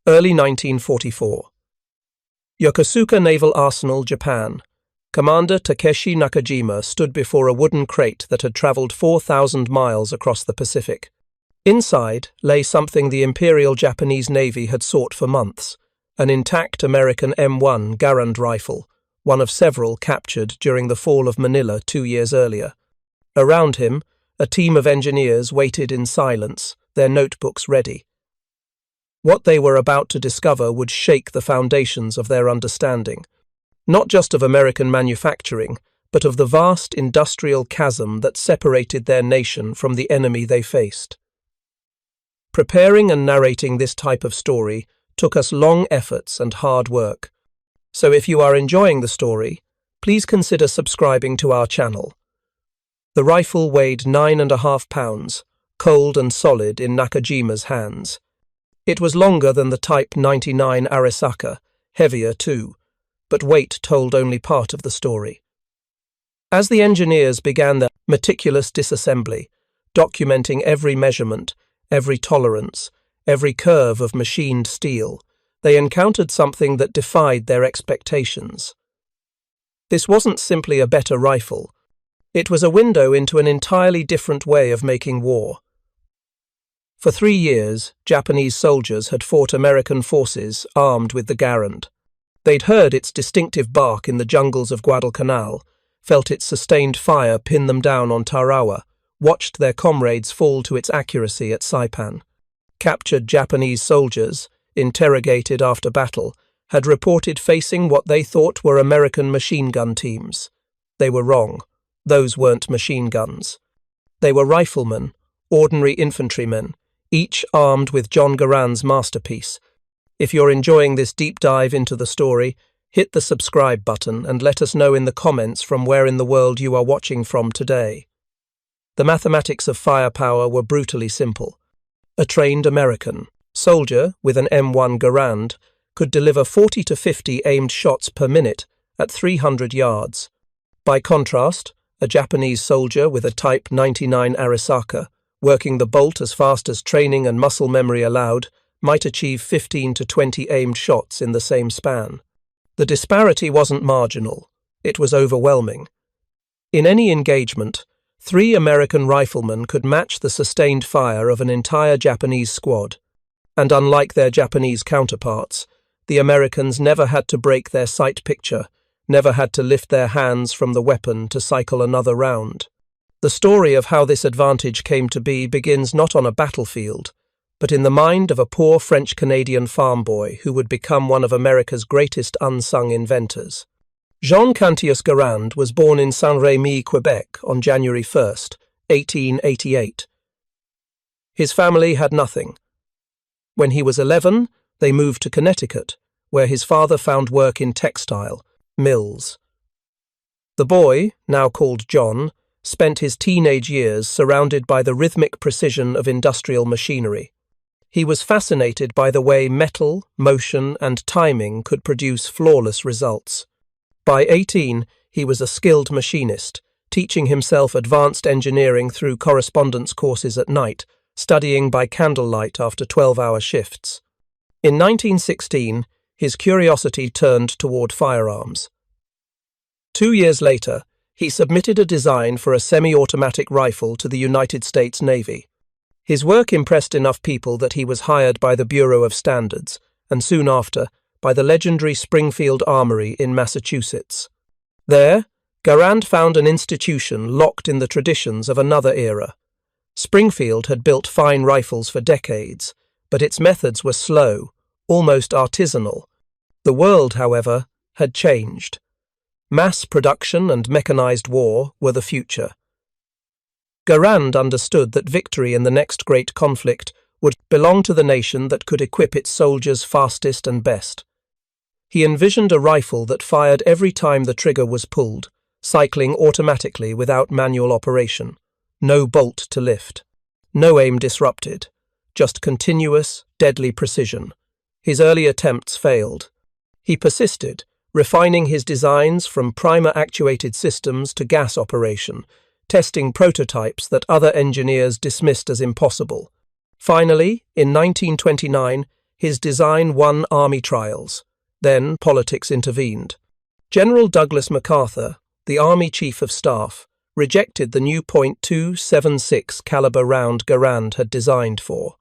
Early 1944. Yokosuka Naval Arsenal, Japan. Commander Takeshi Nakajima stood before a wooden crate that had travelled 4,000 miles across the Pacific. Inside lay something the Imperial Japanese Navy had sought for months, an intact American M1 Garand rifle, one of several captured during the fall of Manila 2 years earlier. Around him, a team of engineers waited in silence, their notebooks ready. What they were about to discover would shake the foundations of their understanding, not just of American manufacturing, but of the vast industrial chasm that separated their nation from the enemy they faced. Preparing and narrating this type of story took us long efforts and hard work. So if you are enjoying the story, please consider subscribing to our channel. The rifle weighed 9.5 pounds, cold and solid in Nakajima's hands. It was longer than the Type 99 Arisaka, heavier too, but weight told only part of the story. As the engineers began their meticulous disassembly, documenting every measurement, every tolerance, every curve of machined steel, they encountered something that defied their expectations. This wasn't simply a better rifle. It was a window into an entirely different way of making war. For 3 years, Japanese soldiers had fought American forces armed with the Garand. They'd heard its distinctive bark in the jungles of Guadalcanal, felt its sustained fire pin them down on Tarawa, watched their comrades fall to its accuracy at Saipan. Captured Japanese soldiers, interrogated after battle, had reported facing what they thought were American machine gun teams. They were wrong. Those weren't machine guns. They were riflemen, ordinary infantrymen, each armed with John Garand's masterpiece. If you're enjoying this deep dive into the story, hit the subscribe button and let us know in the comments from where in the world you are watching from today. The mathematics of firepower were brutally simple. A trained American soldier with an M1 Garand could deliver 40 to 50 aimed shots per minute at 300 yards. By contrast, a Japanese soldier with a Type 99 Arisaka, working the bolt as fast as training and muscle memory allowed, might achieve 15 to 20 aimed shots in the same span. The disparity wasn't marginal, it was overwhelming. In any engagement, 3 American riflemen could match the sustained fire of an entire Japanese squad. And unlike their Japanese counterparts, the Americans never had to break their sight picture, never had to lift their hands from the weapon to cycle another round. The story of how this advantage came to be begins not on a battlefield, but in the mind of a poor French-Canadian farm boy who would become one of America's greatest unsung inventors. Jean Cantius Garand was born in Saint-Rémy, Quebec on January 1st, 1888. His family had nothing. When he was 11, they moved to Connecticut, where his father found work in textile mills. The boy, now called John, spent his teenage years surrounded by the rhythmic precision of industrial machinery. He was fascinated by the way metal, motion, and timing could produce flawless results. By 18, he was a skilled machinist, teaching himself advanced engineering through correspondence courses at night, studying by candlelight after 12-hour shifts. In 1916, his curiosity turned toward firearms. 2 years later, he submitted a design for a semi-automatic rifle to the United States Navy. His work impressed enough people that he was hired by the Bureau of Standards, and soon after, by the legendary Springfield Armory in Massachusetts. There, Garand found an institution locked in the traditions of another era. Springfield had built fine rifles for decades, but its methods were slow, almost artisanal. The world, however, had changed. Mass production and mechanized war were the future. Garand understood that victory in the next great conflict would belong to the nation that could equip its soldiers fastest and best. He envisioned a rifle that fired every time the trigger was pulled, cycling automatically without manual operation. No bolt to lift. No aim disrupted. Just continuous, deadly precision. His early attempts failed. He persisted, refining his designs from primer-actuated systems to gas operation, testing prototypes that other engineers dismissed as impossible. Finally, in 1929, His design won army trials. Then politics intervened. General Douglas MacArthur, the Army Chief of Staff, rejected the new .276 caliber round Garand had designed for.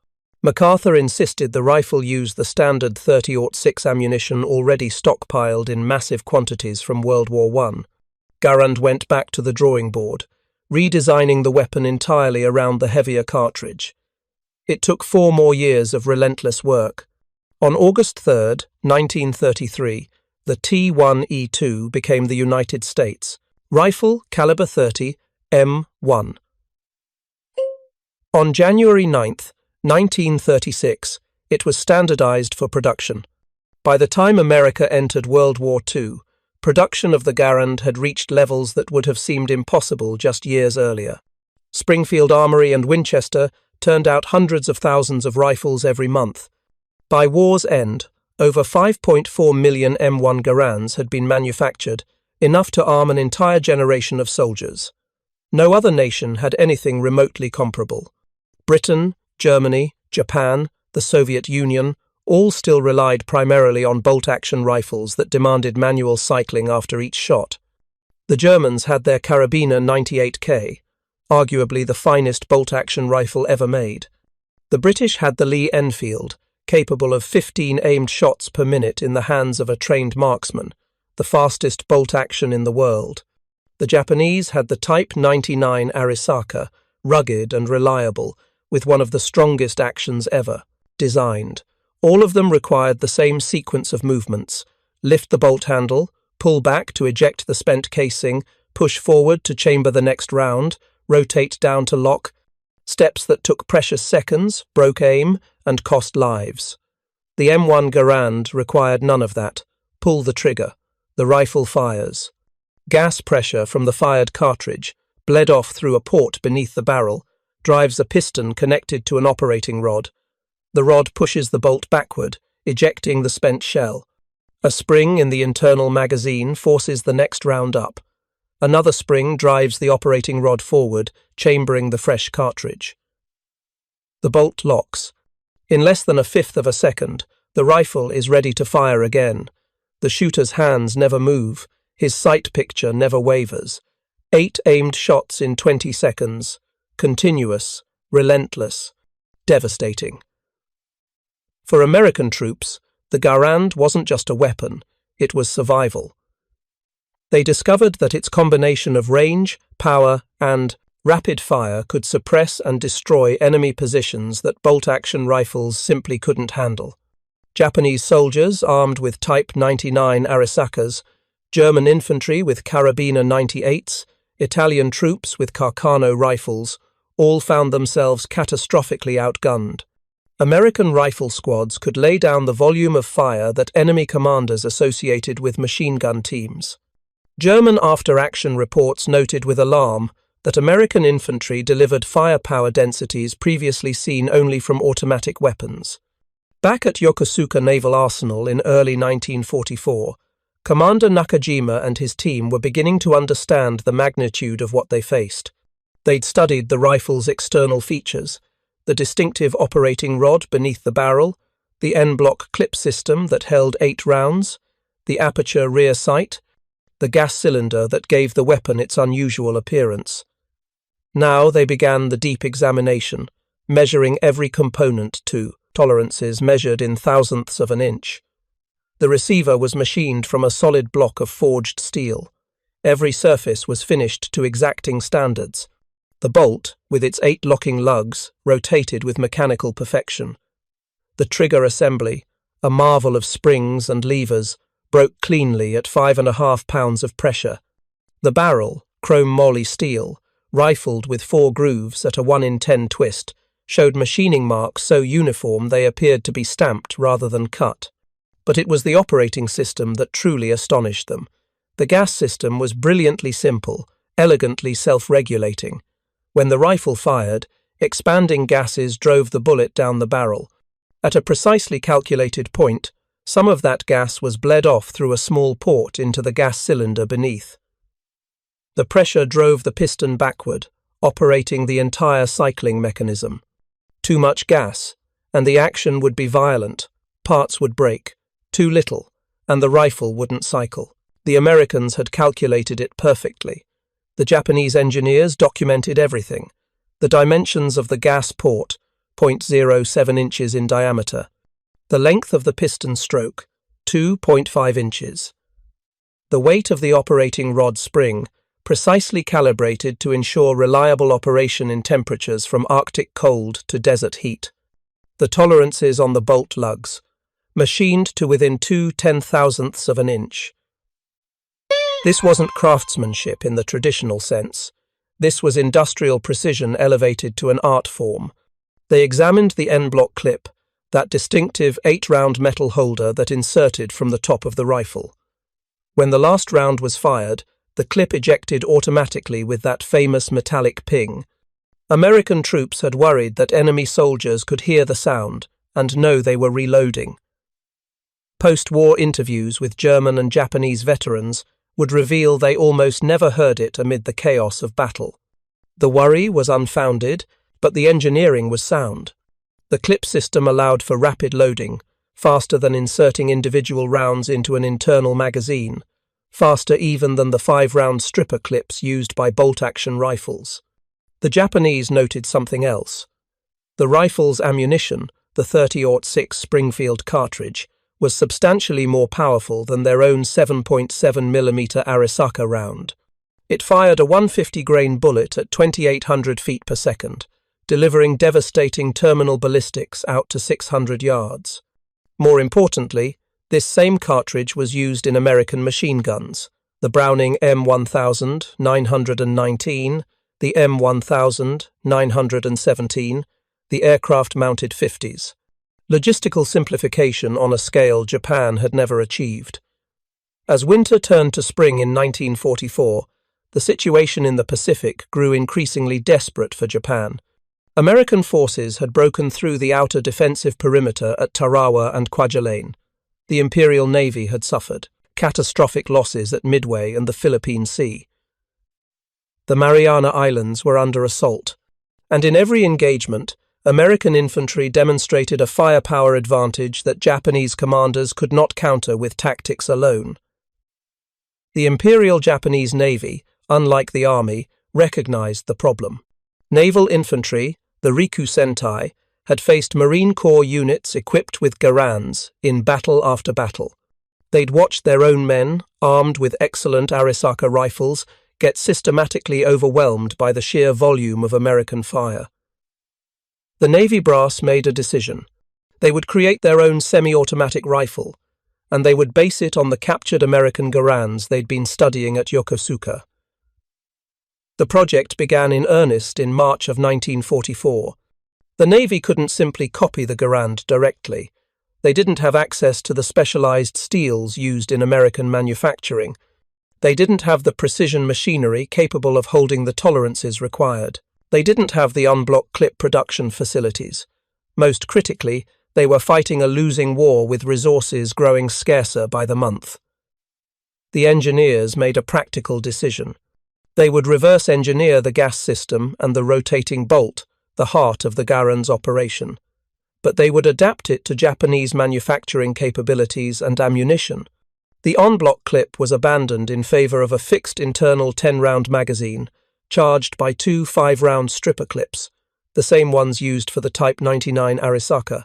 MacArthur insisted the rifle use the standard .30-06 ammunition already stockpiled in massive quantities from World War I. Garand went back to the drawing board, redesigning the weapon entirely around the heavier cartridge. It took 4 more years of relentless work. On August 3, 1933, the T1E2 became the United States rifle caliber .30 M1. On January 9, 1936, it was standardized for production. By the time America entered World War II, production of the Garand had reached levels that would have seemed impossible just years earlier. Springfield Armory and Winchester turned out hundreds of thousands of rifles every month. By war's end, over 5.4 million M1 Garands had been manufactured, enough to arm an entire generation of soldiers. No other nation had anything remotely comparable. Britain, Germany, Japan, the Soviet Union, all still relied primarily on bolt-action rifles that demanded manual cycling after each shot. The Germans had their Karabiner 98K, arguably the finest bolt-action rifle ever made. The British had the Lee Enfield, capable of 15 aimed shots per minute in the hands of a trained marksman, the fastest bolt-action in the world. The Japanese had the Type 99 Arisaka, rugged and reliable, with one of the strongest actions ever, designed. All of them required the same sequence of movements: lift the bolt handle, pull back to eject the spent casing, push forward to chamber the next round, rotate down to lock, steps that took precious seconds, broke aim, and cost lives. The M1 Garand required none of that. Pull the trigger. The rifle fires. Gas pressure from the fired cartridge, bled off through a port beneath the barrel, drives a piston connected to an operating rod. The rod pushes the bolt backward, ejecting the spent shell. A spring in the internal magazine forces the next round up. Another spring drives the operating rod forward, chambering the fresh cartridge. The bolt locks. In less than 1/5 of a second, the rifle is ready to fire again. The shooter's hands never move, his sight picture never wavers. 8 aimed shots in 20 seconds. Continuous, relentless, devastating. For American troops, the Garand wasn't just a weapon, it was survival. They discovered that its combination of range, power, and rapid fire could suppress and destroy enemy positions that bolt-action rifles simply couldn't handle. Japanese soldiers armed with Type 99 Arisakas, German infantry with Karabiner 98s, Italian troops with Carcano rifles, all found themselves catastrophically outgunned. American rifle squads could lay down the volume of fire that enemy commanders associated with machine gun teams. German after-action reports noted with alarm that American infantry delivered firepower densities previously seen only from automatic weapons. Back at Yokosuka Naval Arsenal in early 1944, Commander Nakajima and his team were beginning to understand the magnitude of what they faced. They'd studied the rifle's external features: the distinctive operating rod beneath the barrel, the N-block clip system that held 8 rounds, the aperture rear sight, the gas cylinder that gave the weapon its unusual appearance. Now they began the deep examination, measuring every component to tolerances measured in thousandths of an inch. The receiver was machined from a solid block of forged steel. Every surface was finished to exacting standards. The bolt, with its 8 locking lugs, rotated with mechanical perfection. The trigger assembly, a marvel of springs and levers, broke cleanly at 5.5 pounds of pressure. The barrel, chrome moly steel, rifled with 4 grooves at a 1 in 10 twist, showed machining marks so uniform they appeared to be stamped rather than cut. But it was the operating system that truly astonished them. The gas system was brilliantly simple, elegantly self-regulating. When the rifle fired, expanding gases drove the bullet down the barrel. At a precisely calculated point, some of that gas was bled off through a small port into the gas cylinder beneath. The pressure drove the piston backward, operating the entire cycling mechanism. Too much gas, and the action would be violent, parts would break, too little, and the rifle wouldn't cycle. The Americans had calculated it perfectly. The Japanese engineers documented everything. The dimensions of the gas port, 0.07 inches in diameter. The length of the piston stroke, 2.5 inches. The weight of the operating rod spring, precisely calibrated to ensure reliable operation in temperatures from Arctic cold to desert heat. The tolerances on the bolt lugs, machined to within 2/10,000ths of an inch. This wasn't craftsmanship in the traditional sense. This was industrial precision elevated to an art form. They examined the N-block clip, that distinctive 8-round metal holder that inserted from the top of the rifle. When the last round was fired, the clip ejected automatically with that famous metallic ping. American troops had worried that enemy soldiers could hear the sound and know they were reloading. Post-war interviews with German and Japanese veterans would reveal they almost never heard it amid the chaos of battle. The worry was unfounded, but the engineering was sound. The clip system allowed for rapid loading, faster than inserting individual rounds into an internal magazine, faster even than the 5-round stripper clips used by bolt-action rifles. The Japanese noted something else. The rifle's ammunition, the .30-06 Springfield cartridge, was substantially more powerful than their own 7.7mm Arisaka round. It fired a 150-grain bullet at 2,800 feet per second, delivering devastating terminal ballistics out to 600 yards. More importantly, this same cartridge was used in American machine guns, the Browning M1000 919, the M1000 917, the aircraft-mounted 50s. Logistical simplification on a scale Japan had never achieved. As winter turned to spring in 1944, the situation in the Pacific grew increasingly desperate for Japan. American forces had broken through the outer defensive perimeter at Tarawa and Kwajalein. The Imperial Navy had suffered catastrophic losses at Midway and the Philippine Sea. The Mariana Islands were under assault, and in every engagement, American infantry demonstrated a firepower advantage that Japanese commanders could not counter with tactics alone. The Imperial Japanese Navy, unlike the Army, recognized the problem. Naval infantry, the Riku Sentai, had faced Marine Corps units equipped with Garands in battle after battle. They'd watched their own men, armed with excellent Arisaka rifles, get systematically overwhelmed by the sheer volume of American fire. The Navy brass made a decision. They would create their own semi-automatic rifle, and they would base it on the captured American Garands they'd been studying at Yokosuka. The project began in earnest in March of 1944. The Navy couldn't simply copy the Garand directly. They didn't have access to the specialized steels used in American manufacturing. They didn't have the precision machinery capable of holding the tolerances required. They didn't have the unblock clip production facilities. Most critically, they were fighting a losing war with resources growing scarcer by the month. The engineers made a practical decision. They would reverse engineer the gas system and the rotating bolt, the heart of the Garands operation. But they would adapt it to Japanese manufacturing capabilities and ammunition. The on-block clip was abandoned in favor of a fixed internal 10-round magazine, charged by 2 5-round stripper clips, the same ones used for the Type 99 Arisaka.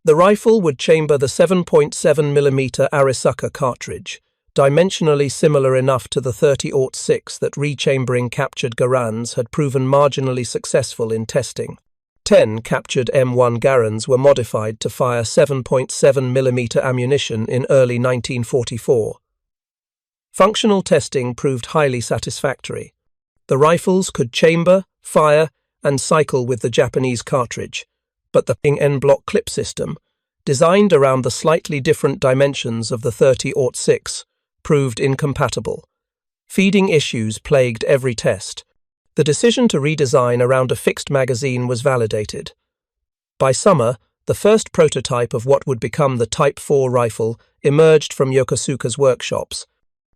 The rifle would chamber the 7.7mm Arisaka cartridge, dimensionally similar enough to the .30-06 that rechambering captured Garands had proven marginally successful in testing. 10 captured M1 Garands were modified to fire 7.7mm ammunition in early 1944. Functional testing proved highly satisfactory. The rifles could chamber, fire, and cycle with the Japanese cartridge, but the N-block clip system, designed around the slightly different dimensions of the .30-06, proved incompatible. Feeding issues plagued every test. The decision to redesign around a fixed magazine was validated. By summer, the first prototype of what would become the Type 4 rifle emerged from Yokosuka's workshops.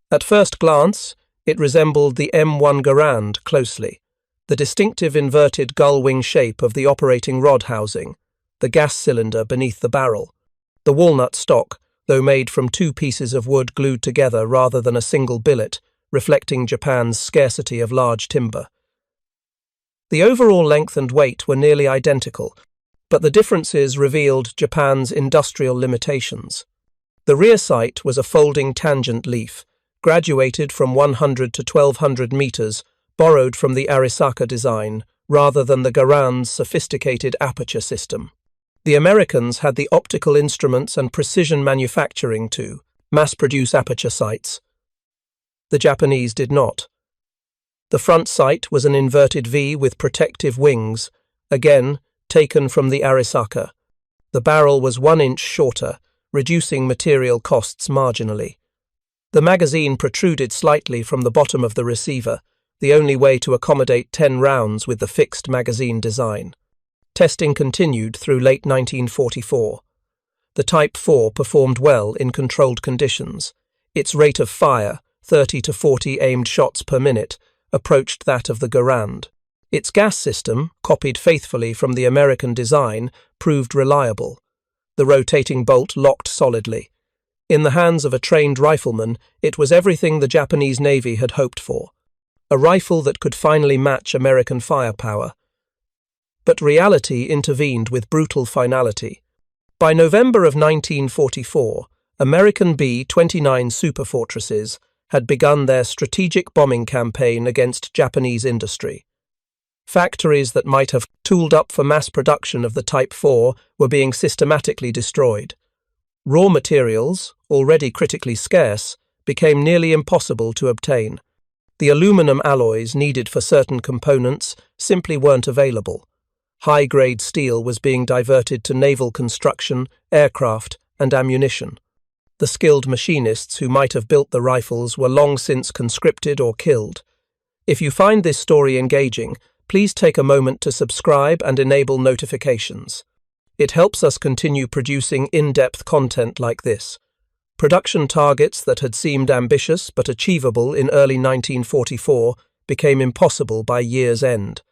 At first glance, it resembled the M1 Garand closely, the distinctive inverted gull-wing shape of the operating rod housing, the gas cylinder beneath the barrel. The walnut stock, though made from two pieces of wood glued together rather than a single billet, reflecting Japan's scarcity of large timber. The overall length and weight were nearly identical, but the differences revealed Japan's industrial limitations. The rear sight was a folding tangent leaf, graduated from 100 to 1200 meters, borrowed from the Arisaka design, rather than the Garands' sophisticated aperture system. The Americans had the optical instruments and precision manufacturing to mass-produce aperture sights. The Japanese did not. The front sight was an inverted V with protective wings, again taken from the Arisaka. The barrel was 1 inch shorter, reducing material costs marginally. The magazine protruded slightly from the bottom of the receiver, the only way to accommodate 10 rounds with the fixed magazine design. Testing continued through late 1944. The Type 4 performed well in controlled conditions. Its rate of fire, 30 to 40 aimed shots per minute, approached that of the Garand. Its gas system, copied faithfully from the American design, proved reliable. The rotating bolt locked solidly. In the hands of a trained rifleman, it was everything the Japanese Navy had hoped for. A rifle that could finally match American firepower. But reality intervened with brutal finality. By November of 1944, American B-29 superfortresses had begun their strategic bombing campaign against Japanese industry. Factories that might have tooled up for mass production of the Type 4 were being systematically destroyed. Raw materials, already critically scarce, became nearly impossible to obtain. The aluminum alloys needed for certain components simply weren't available. High-grade steel was being diverted to naval construction, aircraft, and ammunition. The skilled machinists who might have built the rifles were long since conscripted or killed. If you find this story engaging, please take a moment to subscribe and enable notifications. It helps us continue producing in-depth content like this. Production targets that had seemed ambitious but achievable in early 1944 became impossible by year's end.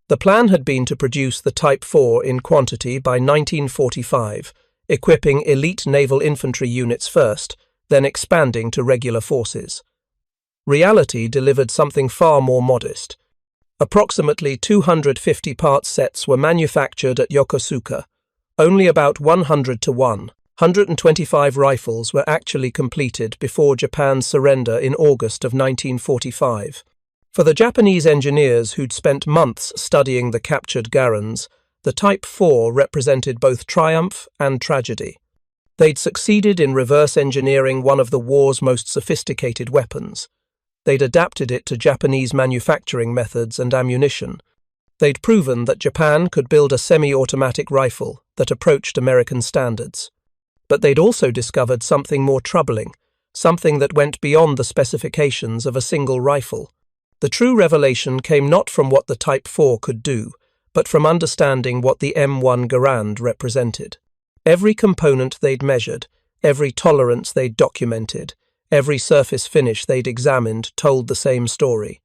The plan had been to produce the Type 4 in quantity by 1945, equipping elite naval infantry units first, then expanding to regular forces. Reality delivered something far more modest. Approximately 250 part sets were manufactured at Yokosuka. Only about 100 to 125 rifles were actually completed before Japan's surrender in August of 1945. For the Japanese engineers who'd spent months studying the captured Garands, the Type 4 represented both triumph and tragedy. They'd succeeded in reverse engineering one of the war's most sophisticated weapons. They'd adapted it to Japanese manufacturing methods and ammunition. They'd proven that Japan could build a semi-automatic rifle that approached American standards. But they'd also discovered something more troubling, something that went beyond the specifications of a single rifle. The true revelation came not from what the Type 4 could do, but from understanding what the M1 Garand represented. Every component they'd measured, every tolerance they'd documented, every surface finish they'd examined told the same story.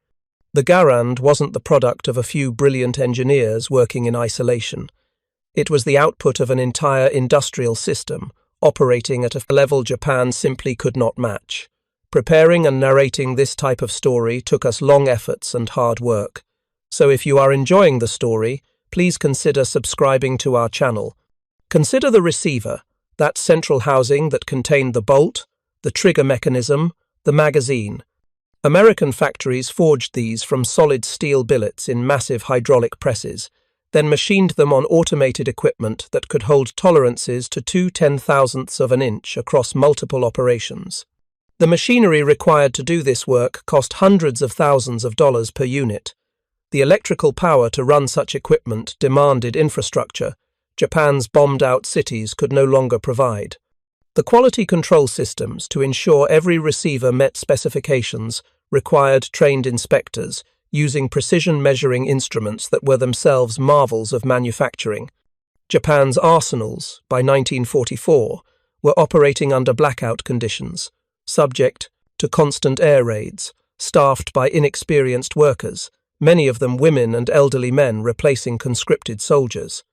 The Garand wasn't the product of a few brilliant engineers working in isolation. It was the output of an entire industrial system, operating at a level Japan simply could not match. Preparing and narrating this type of story took us long efforts and hard work. So if you are enjoying the story, please consider subscribing to our channel. Consider the receiver, that central housing that contained the bolt, the trigger mechanism, the magazine. American factories forged these from solid steel billets in massive hydraulic presses, then machined them on automated equipment that could hold tolerances to 2/10,000ths of an inch across multiple operations. The machinery required to do this work cost hundreds of thousands of dollars per unit. The electrical power to run such equipment demanded infrastructure Japan's bombed-out cities could no longer provide. The quality control systems to ensure every receiver met specifications required trained inspectors using precision measuring instruments that were themselves marvels of manufacturing. Japan's arsenals, by 1944, were operating under blackout conditions, subject to constant air raids, staffed by inexperienced workers, many of them women and elderly men replacing conscripted soldiers.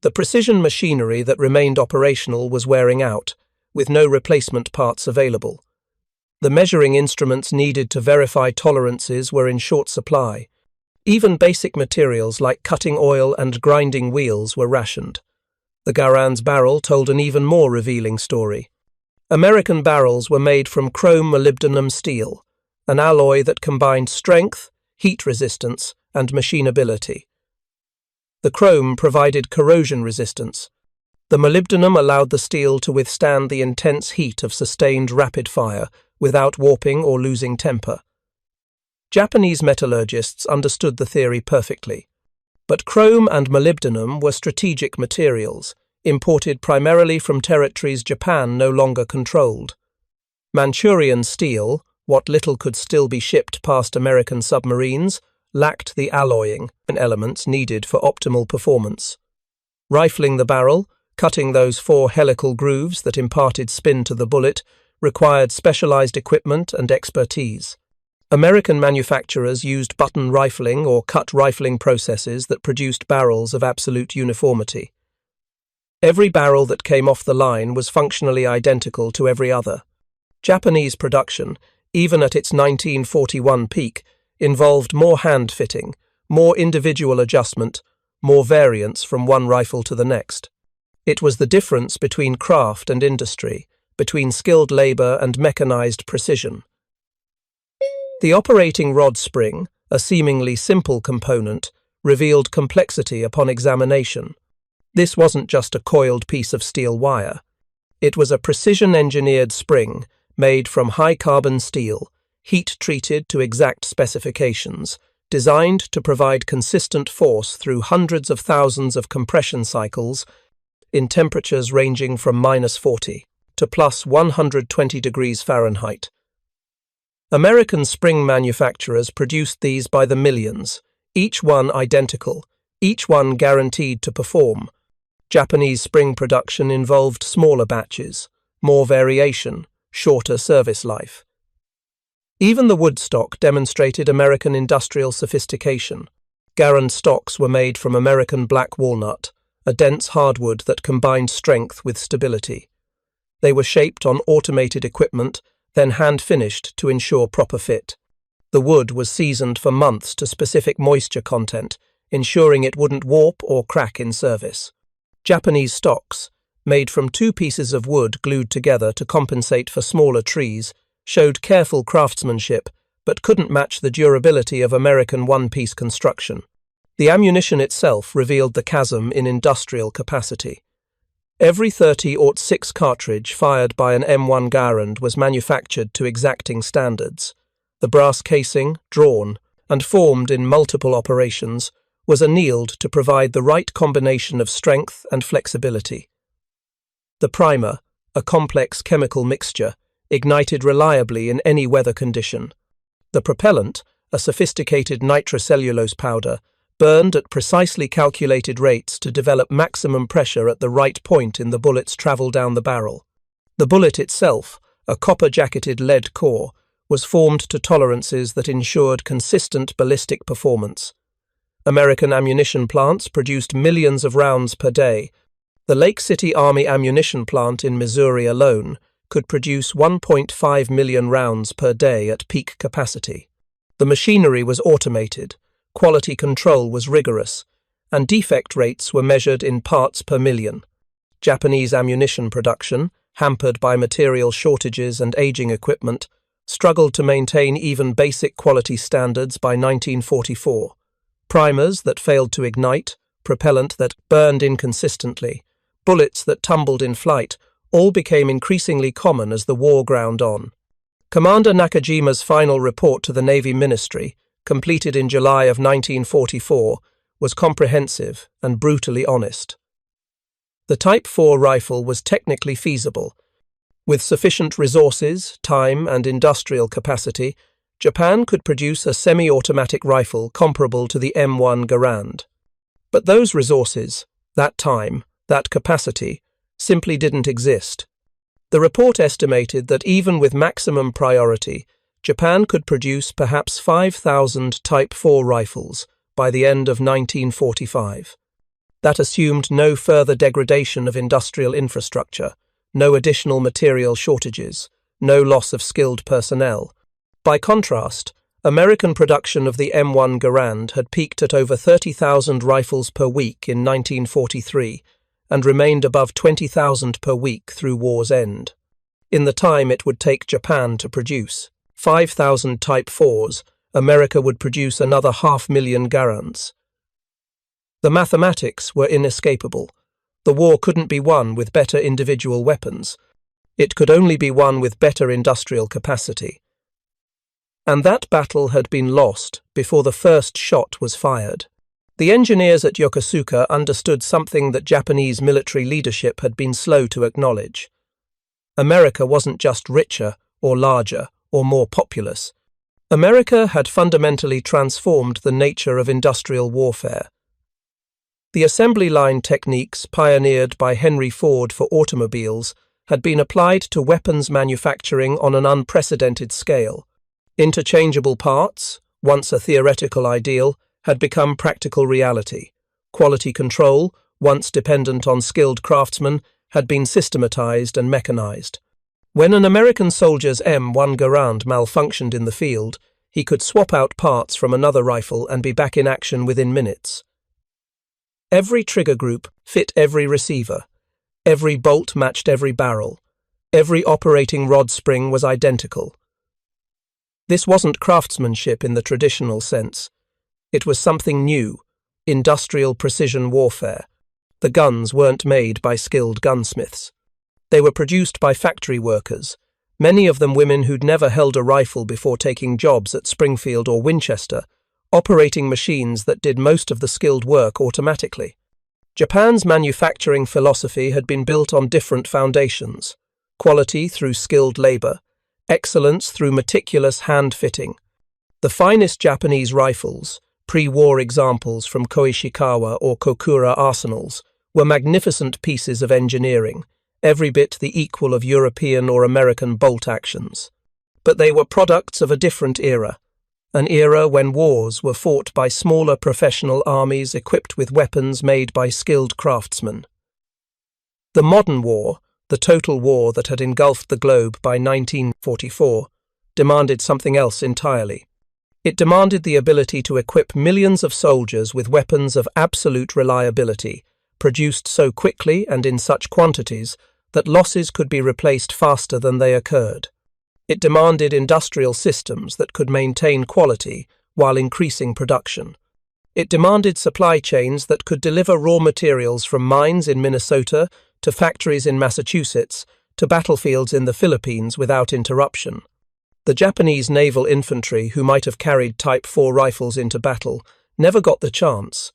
The precision machinery that remained operational was wearing out, with no replacement parts available. The measuring instruments needed to verify tolerances were in short supply. Even basic materials like cutting oil and grinding wheels were rationed. The Garands barrel told an even more revealing story. American barrels were made from chrome molybdenum steel, an alloy that combined strength, heat resistance, and machinability. The chrome provided corrosion resistance. The molybdenum allowed the steel to withstand the intense heat of sustained rapid fire without warping or losing temper. Japanese metallurgists understood the theory perfectly. But chrome and molybdenum were strategic materials, imported primarily from territories Japan no longer controlled. Manchurian steel, what little could still be shipped past American submarines, lacked the alloying elements needed for optimal performance. Rifling the barrel, cutting those 4 helical grooves that imparted spin to the bullet, required specialized equipment and expertise. American manufacturers used button rifling or cut rifling processes that produced barrels of absolute uniformity. Every barrel that came off the line was functionally identical to every other. Japanese production, even at its 1941 peak, involved more hand fitting, more individual adjustment, more variance from one rifle to the next. It was the difference between craft and industry, between skilled labor and mechanized precision. The operating rod spring, a seemingly simple component, revealed complexity upon examination. This wasn't just a coiled piece of steel wire. It was a precision-engineered spring made from high-carbon steel, heat-treated to exact specifications, designed to provide consistent force through hundreds of thousands of compression cycles in temperatures ranging from -40 to +120 degrees Fahrenheit. American spring manufacturers produced these by the millions, each one identical, each one guaranteed to perform. Japanese spring production involved smaller batches, more variation, shorter service life. Even the wood stock demonstrated American industrial sophistication. Garand stocks were made from American black walnut, a dense hardwood that combined strength with stability. They were shaped on automated equipment, then hand-finished to ensure proper fit. The wood was seasoned for months to specific moisture content, ensuring it wouldn't warp or crack in service. Japanese stocks, made from 2 pieces of wood glued together to compensate for smaller trees, showed careful craftsmanship but couldn't match the durability of American one-piece construction. The ammunition itself revealed the chasm in industrial capacity. Every .30-06 cartridge fired by an M1 Garand was manufactured to exacting standards. The brass casing, drawn and formed in multiple operations, was annealed to provide the right combination of strength and flexibility. The primer, a complex chemical mixture, ignited reliably in any weather condition. The propellant, a sophisticated nitrocellulose powder, burned at precisely calculated rates to develop maximum pressure at the right point in the bullet's travel down the barrel. The bullet itself, a copper-jacketed lead core, was formed to tolerances that ensured consistent ballistic performance. American ammunition plants produced millions of rounds per day. The Lake City Army Ammunition Plant in Missouri alone could produce 1.5 million rounds per day at peak capacity. The machinery was automated, quality control was rigorous, and defect rates were measured in parts per million. Japanese ammunition production, hampered by material shortages and aging equipment, struggled to maintain even basic quality standards by 1944. Primers that failed to ignite, propellant that burned inconsistently, bullets that tumbled in flight, all became increasingly common as the war ground on. Commander Nakajima's final report to the Navy Ministry, completed in July of 1944, was comprehensive and brutally honest. The Type 4 rifle was technically feasible. With sufficient resources, time, and industrial capacity, Japan could produce a semi-automatic rifle comparable to the M1 Garand. But those resources, that time, that capacity, simply didn't exist. The report estimated that even with maximum priority, Japan could produce perhaps 5,000 Type 4 rifles by the end of 1945. That assumed no further degradation of industrial infrastructure, no additional material shortages, no loss of skilled personnel. By contrast, American production of the M1 Garand had peaked at over 30,000 rifles per week in 1943 and remained above 20,000 per week through war's end. In the time it would take Japan to produce 5,000 Type 4s, America would produce another 500,000 Garands. The mathematics were inescapable. The war couldn't be won with better individual weapons. It could only be won with better industrial capacity. And that battle had been lost before the first shot was fired. The engineers at Yokosuka understood something that Japanese military leadership had been slow to acknowledge. America wasn't just richer or larger or more populous. America had fundamentally transformed the nature of industrial warfare. The assembly line techniques pioneered by Henry Ford for automobiles had been applied to weapons manufacturing on an unprecedented scale. Interchangeable parts, once a theoretical ideal, had become practical reality. Quality control, once dependent on skilled craftsmen, had been systematized and mechanized. When an American soldier's M1 Garand malfunctioned in the field, he could swap out parts from another rifle and be back in action within minutes. Every trigger group fit every receiver. Every bolt matched every barrel. Every operating rod spring was identical. This wasn't craftsmanship in the traditional sense. It was something new, industrial precision warfare. The guns weren't made by skilled gunsmiths. They were produced by factory workers, many of them women who'd never held a rifle before taking jobs at Springfield or Winchester, operating machines that did most of the skilled work automatically. Japan's manufacturing philosophy had been built on different foundations: quality through skilled labor, excellence through meticulous hand-fitting. The finest Japanese rifles, pre-war examples from Koishikawa or Kokura arsenals, were magnificent pieces of engineering, every bit the equal of European or American bolt actions. But they were products of a different era, an era when wars were fought by smaller professional armies equipped with weapons made by skilled craftsmen. The modern war, the total war that had engulfed the globe by 1944, demanded something else entirely. It demanded the ability to equip millions of soldiers with weapons of absolute reliability, produced so quickly and in such quantities that losses could be replaced faster than they occurred. It demanded industrial systems that could maintain quality while increasing production. It demanded supply chains that could deliver raw materials from mines in Minnesota to factories in Massachusetts to battlefields in the Philippines without interruption. The Japanese naval infantry, who might have carried Type 4 rifles into battle, never got the chance.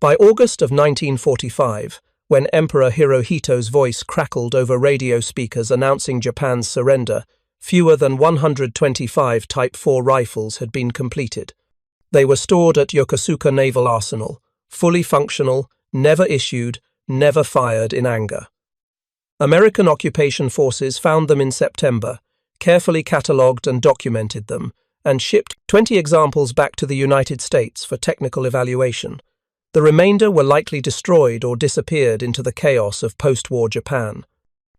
By August of 1945, when Emperor Hirohito's voice crackled over radio speakers announcing Japan's surrender, fewer than 125 Type 4 rifles had been completed. They were stored at Yokosuka Naval Arsenal, fully functional, never issued, never fired in anger. American occupation forces found them in September, carefully catalogued and documented them, and shipped 20 examples back to the United States for technical evaluation. The remainder were likely destroyed or disappeared into the chaos of post-war Japan.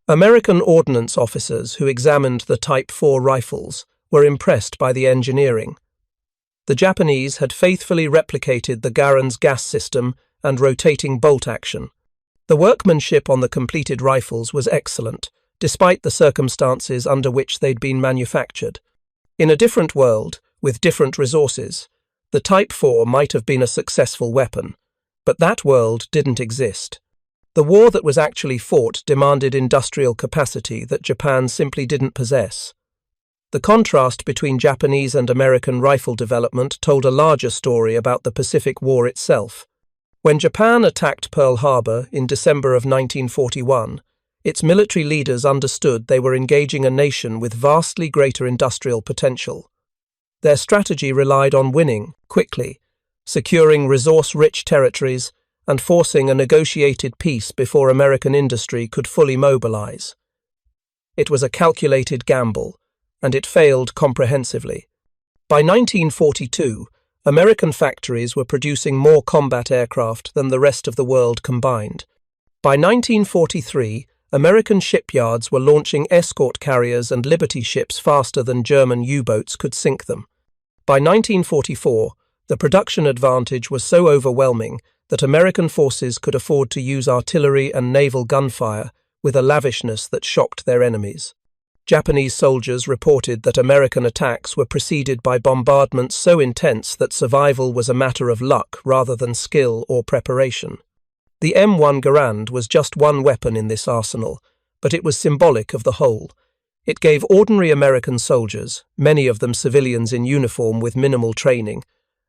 American ordnance officers who examined the Type 4 rifles were impressed by the engineering. The Japanese had faithfully replicated the Garands gas system and rotating bolt action. The workmanship on the completed rifles was excellent, despite the circumstances under which they'd been manufactured. In a different world, with different resources, the Type 4 might have been a successful weapon, but that world didn't exist. The war that was actually fought demanded industrial capacity that Japan simply didn't possess. The contrast between Japanese and American rifle development told a larger story about the Pacific War itself. When Japan attacked Pearl Harbor in December of 1941, its military leaders understood they were engaging a nation with vastly greater industrial potential. Their strategy relied on winning, quickly, securing resource-rich territories, and forcing a negotiated peace before American industry could fully mobilize. It was a calculated gamble, and it failed comprehensively. By 1942, American factories were producing more combat aircraft than the rest of the world combined. By 1943, American shipyards were launching escort carriers and Liberty ships faster than German U-boats could sink them. By 1944, the production advantage was so overwhelming that American forces could afford to use artillery and naval gunfire with a lavishness that shocked their enemies. Japanese soldiers reported that American attacks were preceded by bombardments so intense that survival was a matter of luck rather than skill or preparation. The M1 Garand was just one weapon in this arsenal, but it was symbolic of the whole. It gave ordinary American soldiers, many of them civilians in uniform with minimal training,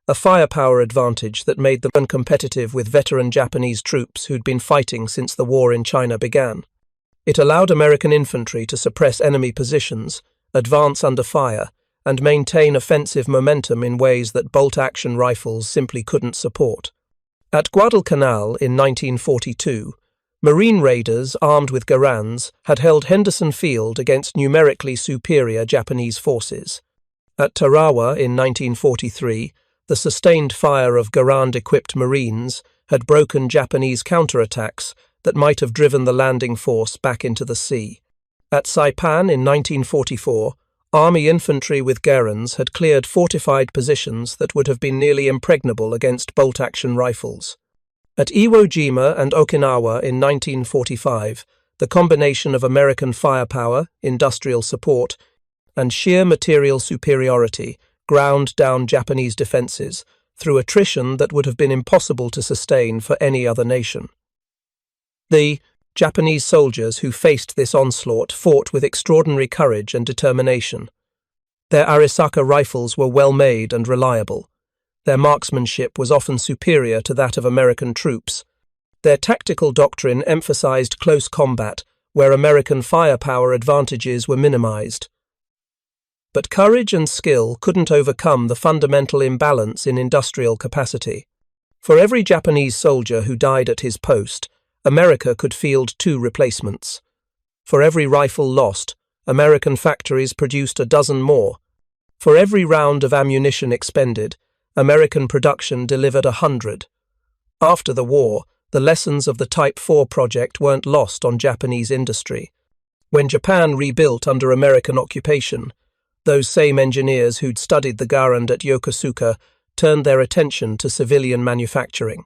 a firepower advantage that made them uncompetitive with veteran Japanese troops who'd been fighting since the war in China began. It allowed American infantry to suppress enemy positions, advance under fire, and maintain offensive momentum in ways that bolt-action rifles simply couldn't support. At Guadalcanal in 1942, Marine raiders armed with Garands had held Henderson Field against numerically superior Japanese forces. At Tarawa in 1943, the sustained fire of Garand-equipped Marines had broken Japanese counterattacks that might have driven the landing force back into the sea. At Saipan in 1944, Army infantry with Garands had cleared fortified positions that would have been nearly impregnable against bolt-action rifles. At Iwo Jima and Okinawa in 1945, the combination of American firepower, industrial support, and sheer material superiority ground down Japanese defenses through attrition that would have been impossible to sustain for any other nation. The Japanese soldiers who faced this onslaught fought with extraordinary courage and determination. Their Arisaka rifles were well made and reliable. Their marksmanship was often superior to that of American troops. Their tactical doctrine emphasized close combat, where American firepower advantages were minimized. But courage and skill couldn't overcome the fundamental imbalance in industrial capacity. For every Japanese soldier who died at his post, America could field 2 replacements. For every rifle lost, American factories produced a dozen more. For every round of ammunition expended, American production delivered 100. After the war, the lessons of the Type 4 project weren't lost on Japanese industry. When Japan rebuilt under American occupation, those same engineers who'd studied the Garand at Yokosuka turned their attention to civilian manufacturing.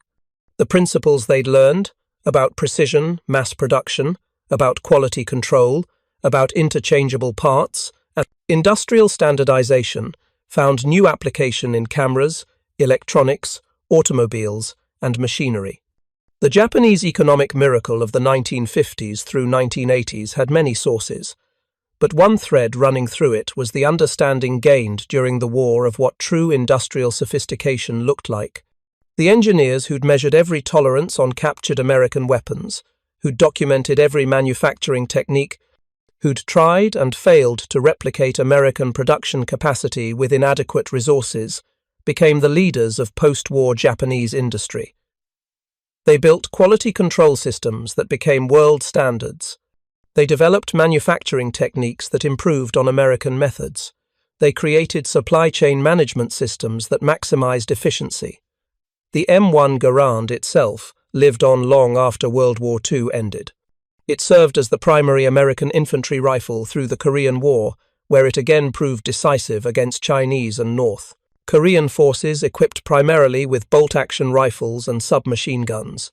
The principles they'd learned about precision, mass production, about quality control, about interchangeable parts, and industrial standardization found new application in cameras, electronics, automobiles, and machinery. The Japanese economic miracle of the 1950s through 1980s had many sources, but one thread running through it was the understanding gained during the war of what true industrial sophistication looked like. The engineers who'd measured every tolerance on captured American weapons, who'd documented every manufacturing technique, who'd tried and failed to replicate American production capacity with inadequate resources, became the leaders of post-war Japanese industry. They built quality control systems that became world standards. They developed manufacturing techniques that improved on American methods. They created supply chain management systems that maximized efficiency. The M1 Garand itself lived on long after World War II ended. It served as the primary American infantry rifle through the Korean War, where it again proved decisive against Chinese and North Korean forces equipped primarily with bolt-action rifles and submachine guns.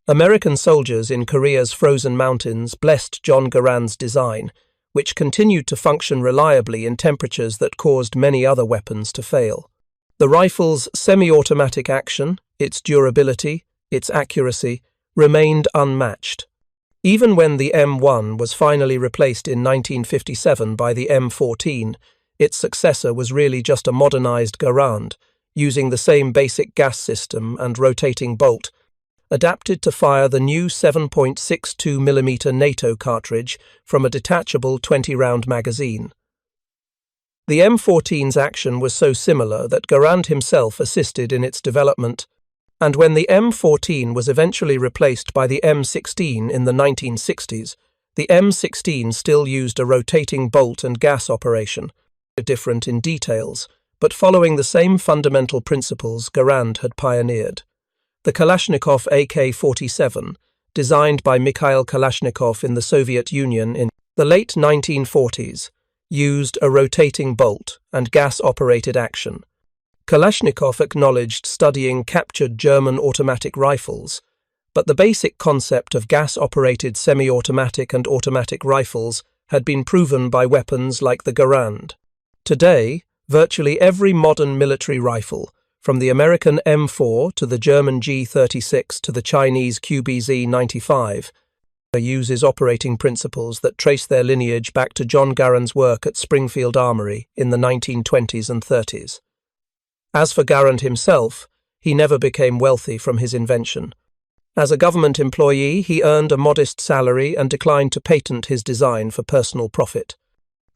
American soldiers in Korea's frozen mountains blessed John Garand's design, which continued to function reliably in temperatures that caused many other weapons to fail. The rifle's semi-automatic action, its durability, its accuracy, remained unmatched. Even when the M1 was finally replaced in 1957 by the M14, its successor was really just a modernized Garand, using the same basic gas system and rotating bolt, adapted to fire the new 7.62mm NATO cartridge from a detachable 20-round magazine. The M14's action was so similar that Garand himself assisted in its development, and when the M14 was eventually replaced by the M16 in the 1960s, the M16 still used a rotating bolt and gas operation, different in details, but following the same fundamental principles Garand had pioneered. The Kalashnikov AK-47, designed by Mikhail Kalashnikov in the Soviet Union in the late 1940s, used a rotating bolt and gas-operated action. Kalashnikov acknowledged studying captured German automatic rifles, but the basic concept of gas-operated semi-automatic and automatic rifles had been proven by weapons like the Garand. Today, virtually every modern military rifle, from the American M4 to the German G36 to the Chinese QBZ-95, uses operating principles that trace their lineage back to John Garand's work at Springfield Armory in the 1920s and 30s. As for Garand himself, he never became wealthy from his invention. As a government employee, he earned a modest salary and declined to patent his design for personal profit.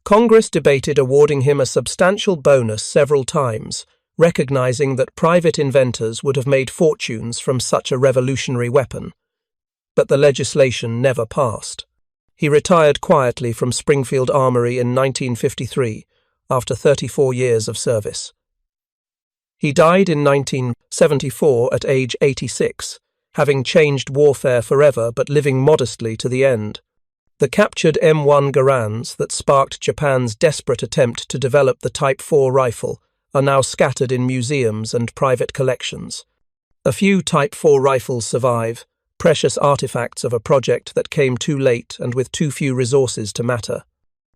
Congress debated awarding him a substantial bonus several times, recognizing that private inventors would have made fortunes from such a revolutionary weapon. But the legislation never passed. He retired quietly from Springfield Armory in 1953, after 34 years of service. He died in 1974 at age 86, having changed warfare forever but living modestly to the end. The captured M1 Garands that sparked Japan's desperate attempt to develop the Type 4 rifle are now scattered in museums and private collections. A few Type 4 rifles survive, precious artifacts of a project that came too late and with too few resources to matter.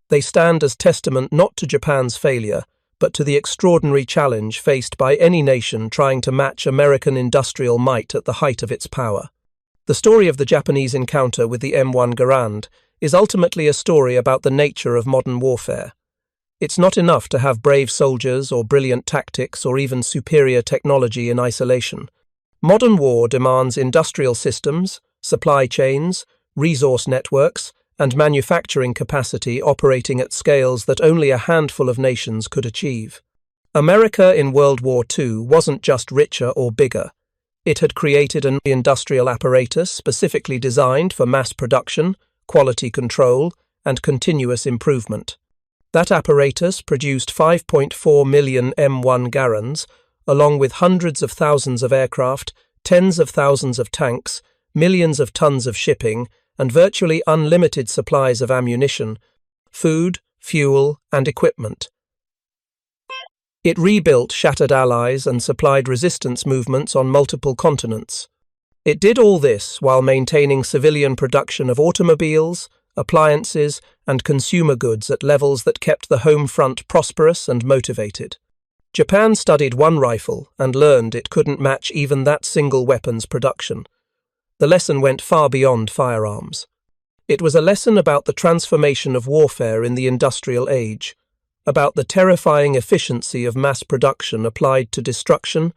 They stand as testament not to Japan's failure, but to the extraordinary challenge faced by any nation trying to match American industrial might at the height of its power. The story of the Japanese encounter with the M1 Garand is ultimately a story about the nature of modern warfare. It's not enough to have brave soldiers or brilliant tactics or even superior technology in isolation. Modern war demands industrial systems, supply chains, resource networks, and manufacturing capacity operating at scales that only a handful of nations could achieve. America in World War II wasn't just richer or bigger. It had created an industrial apparatus specifically designed for mass production, quality control, and continuous improvement. That apparatus produced 5.4 million M1 Garands, along with hundreds of thousands of aircraft, tens of thousands of tanks, millions of tons of shipping, and virtually unlimited supplies of ammunition, food, fuel, and equipment. It rebuilt shattered allies and supplied resistance movements on multiple continents. It did all this while maintaining civilian production of automobiles, appliances, and consumer goods at levels that kept the home front prosperous and motivated. Japan studied one rifle and learned it couldn't match even that single weapon's production. The lesson went far beyond firearms. It was a lesson about the transformation of warfare in the industrial age, about the terrifying efficiency of mass production applied to destruction,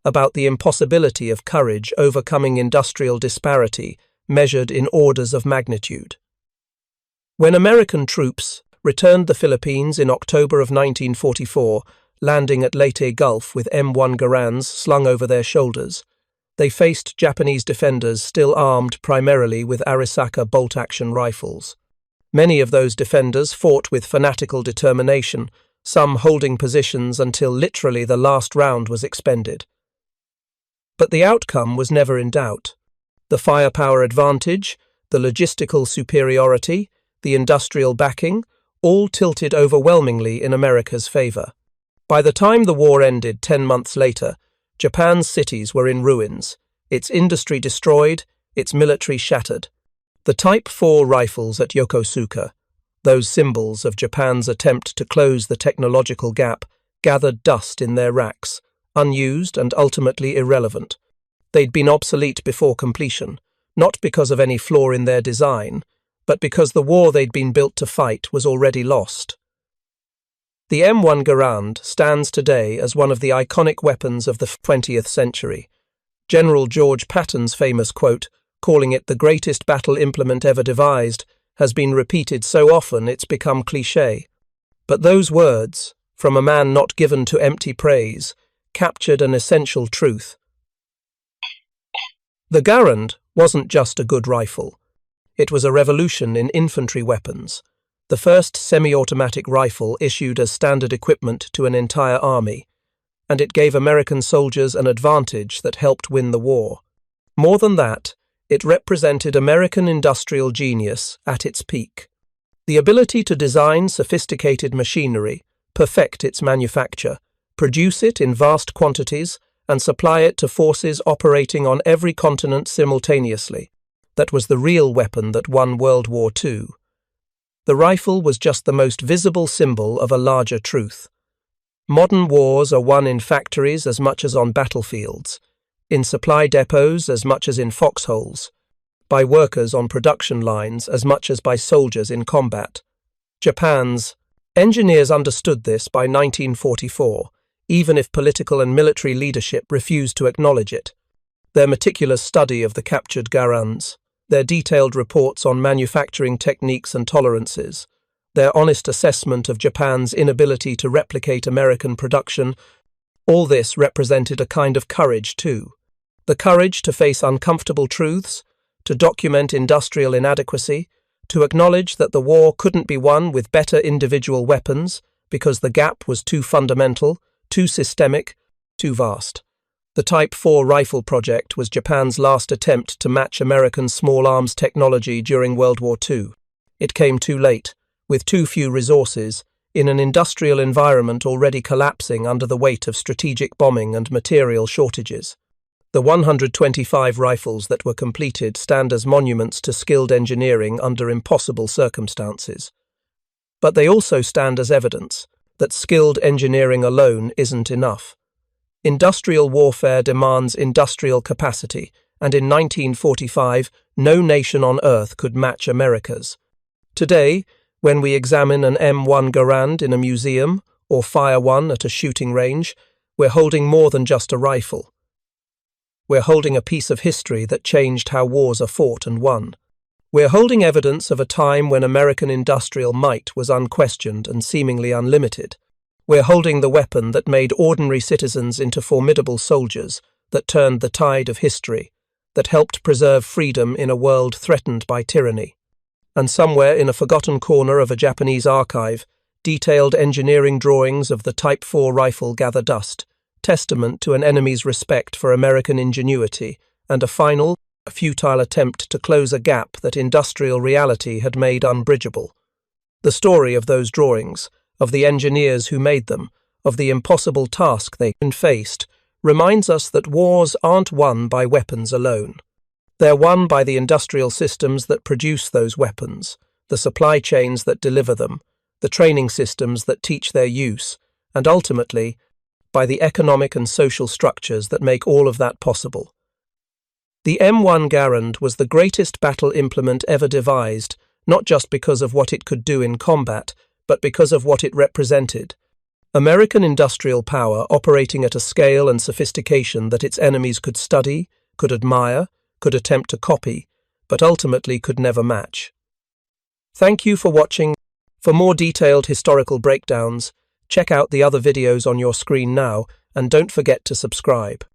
about the impossibility of courage overcoming industrial disparity measured in orders of magnitude. When American troops returned the Philippines in October of 1944, landing at Leyte Gulf with M1 Garands slung over their shoulders, they faced Japanese defenders still armed primarily with Arisaka bolt-action rifles. Many of those defenders fought with fanatical determination, some holding positions until literally the last round was expended. But the outcome was never in doubt. The firepower advantage, the logistical superiority, the industrial backing, all tilted overwhelmingly in America's favor. By the time the war ended 10 months later, Japan's cities were in ruins, its industry destroyed, its military shattered. The Type 4 rifles at Yokosuka, those symbols of Japan's attempt to close the technological gap, gathered dust in their racks, unused and ultimately irrelevant. They'd been obsolete before completion, not because of any flaw in their design, but because the war they'd been built to fight was already lost. The M1 Garand stands today as one of the iconic weapons of the 20th century. General George Patton's famous quote, calling it the greatest battle implement ever devised, has been repeated so often it's become cliché. But those words, from a man not given to empty praise, captured an essential truth. The Garand wasn't just a good rifle. It was a revolution in infantry weapons. the first semi-automatic rifle issued as standard equipment to an entire army, and it gave American soldiers an advantage that helped win the war. More than that, it represented American industrial genius at its peak. The ability to design sophisticated machinery, perfect its manufacture, produce it in vast quantities, and supply it to forces operating on every continent simultaneously. That was the real weapon that won World War II. The rifle was just the most visible symbol of a larger truth. Modern wars are won in factories as much as on battlefields, in supply depots as much as in foxholes, by workers on production lines as much as by soldiers in combat. Japan's engineers understood this by 1944, even if political and military leadership refused to acknowledge it. Their meticulous study of the captured Garands, their detailed reports on manufacturing techniques and tolerances, their honest assessment of Japan's inability to replicate American production, all this represented a kind of courage too. The courage to face uncomfortable truths, to document industrial inadequacy, to acknowledge that the war couldn't be won with better individual weapons because the gap was too fundamental, too systemic, too vast. The Type 4 rifle project was Japan's last attempt to match American small arms technology during World War II. It came too late, with too few resources, in an industrial environment already collapsing under the weight of strategic bombing and material shortages. The 125 rifles that were completed stand as monuments to skilled engineering under impossible circumstances. But they also stand as evidence that skilled engineering alone isn't enough. Industrial warfare demands industrial capacity, and in 1945, no nation on earth could match America's. Today, when we examine an M1 Garand in a museum or fire one at a shooting range, we're holding more than just a rifle. We're holding a piece of history that changed how wars are fought and won. We're holding evidence of a time when American industrial might was unquestioned and seemingly unlimited. We're holding the weapon that made ordinary citizens into formidable soldiers, that turned the tide of history, that helped preserve freedom in a world threatened by tyranny. And somewhere in a forgotten corner of a Japanese archive, detailed engineering drawings of the Type 4 rifle gather dust, testament to an enemy's respect for American ingenuity, and a futile attempt to close a gap that industrial reality had made unbridgeable. The story of those drawings, of the engineers who made them, of the impossible task they faced, reminds us that wars aren't won by weapons alone. They're won by the industrial systems that produce those weapons, the supply chains that deliver them, the training systems that teach their use, and ultimately, by the economic and social structures that make all of that possible. The M1 Garand was the greatest battle implement ever devised, not just because of what it could do in combat, but because of what it represented. American industrial power operating at a scale and sophistication that its enemies could study, could admire, could attempt to copy, but ultimately could never match. Thank you for watching. For more detailed historical breakdowns, check out the other videos on your screen now, and don't forget to subscribe.